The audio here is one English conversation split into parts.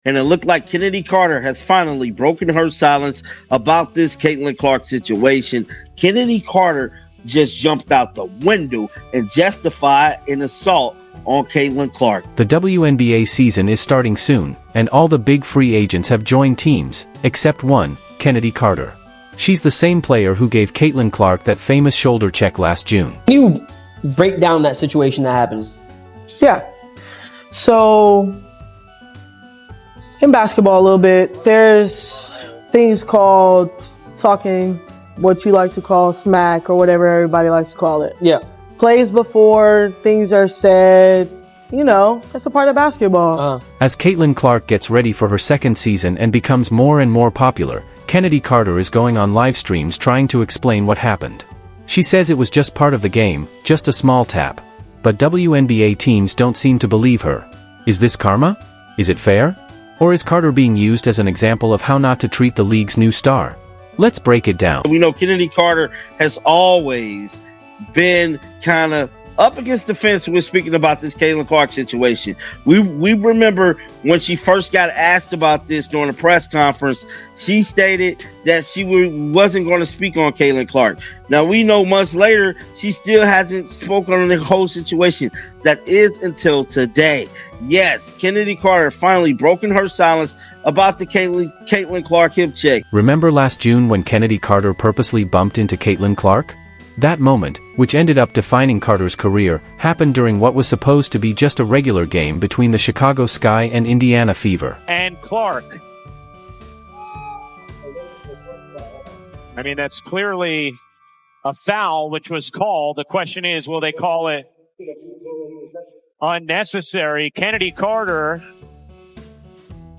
and it looked like Chennedy Carter has finally broken her silence about this Caitlin Clark situation. Chennedy Carter just jumped out the window and justified an assault on Caitlin Clark. The WNBA season is starting soon, and all the big free agents have joined teams, except one, Chennedy Carter. She's the same player who gave Caitlin Clark that famous shoulder check last June. Can you break down that situation that happened? Yeah. So, in basketball a little bit, there's things called talking, what you like to call smack or whatever everybody likes to call it. Yeah. Plays before things are said, that's a part of basketball. As Caitlin Clark gets ready for her second season and becomes more and more popular, Chennedy Carter is going on live streams trying to explain what happened. She says it was just part of the game, just a small tap. But WNBA teams don't seem to believe her. Is this karma? Is it fair? Or is Carter being used as an example of how not to treat the league's new star? Let's break it down. We know Chennedy Carter has always been kind of up against the fence when speaking about this Caitlin Clark situation. We remember when she first got asked about this during a press conference, she stated that she wasn't going to speak on Caitlin Clark. Now we know months later, she still hasn't spoken on the whole situation. That is until today. Yes, Chennedy Carter finally broken her silence about the Caitlin Clark hip check. Remember last June when Chennedy Carter purposely bumped into Caitlin Clark? That moment, which ended up defining Carter's career, happened during what was supposed to be just a regular game between the Chicago Sky and Indiana Fever. And Clark. I mean, that's clearly a foul, which was called. The question is, will they call it unnecessary? Chennedy Carter.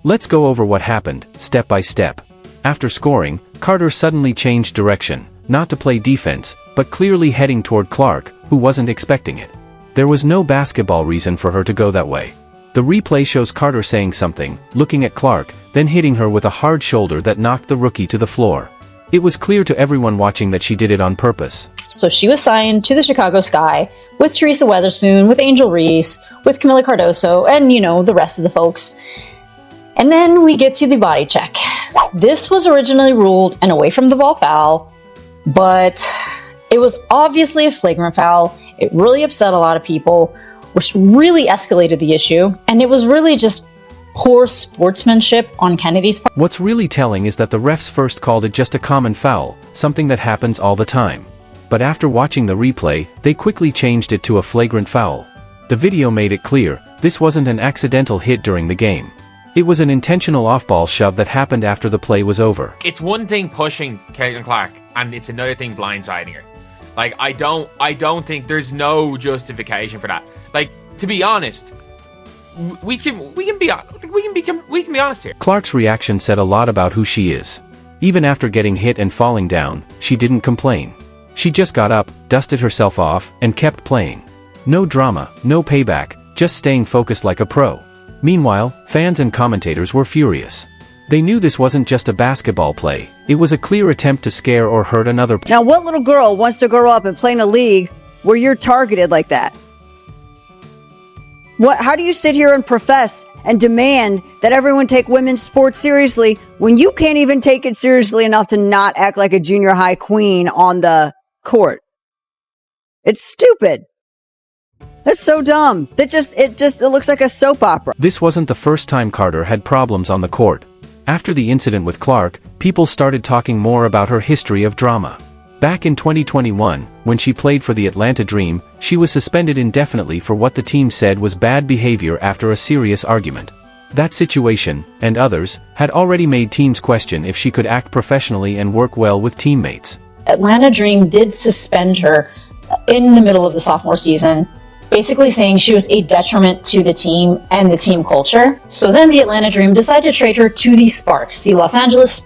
Let's go over what happened, step by step. After scoring, Carter suddenly changed direction, not to play defense, but clearly heading toward Clark, who wasn't expecting it. There was no basketball reason for her to go that way. The replay shows Carter saying something, looking at Clark, then hitting her with a hard shoulder that knocked the rookie to the floor. It was clear to everyone watching that she did it on purpose. So she was signed to the Chicago Sky with Teresa Weatherspoon, with Angel Reese, with Camila Cardoso, and the rest of the folks. And then we get to the body check. This was originally ruled an away from the ball foul, but it was obviously a flagrant foul. It really upset a lot of people, which really escalated the issue. And it was really just poor sportsmanship on Kennedy's part. What's really telling is that the refs first called it just a common foul, something that happens all the time. But after watching the replay, they quickly changed it to a flagrant foul. The video made it clear, this wasn't an accidental hit during the game. It was an intentional off-ball shove that happened after the play was over. It's one thing pushing Caitlin Clark, and it's another thing blindsiding her. Like, I don't think there's no justification for that. Like, to be honest, we can be honest here. Clark's reaction said a lot about who she is. Even after getting hit and falling down, she didn't complain. She just got up, dusted herself off, and kept playing. No drama, no payback, just staying focused like a pro. Meanwhile, fans and commentators were furious. They knew this wasn't just a basketball play, it was a clear attempt to scare or hurt another player. Now, what little girl wants to grow up and play in a league where you're targeted like that? How do you sit here and profess and demand that everyone take women's sports seriously when you can't even take it seriously enough to not act like a junior high queen on the court? It's stupid. That's so dumb. It looks like a soap opera. This wasn't the first time Carter had problems on the court. After the incident with Clark, people started talking more about her history of drama. Back in 2021, when she played for the Atlanta Dream, she was suspended indefinitely for what the team said was bad behavior after a serious argument. That situation, and others, had already made teams question if she could act professionally and work well with teammates. Atlanta Dream did suspend her in the middle of the sophomore season, basically saying she was a detriment to the team and the team culture. So then the Atlanta Dream decided to trade her to the Sparks, the Los Angeles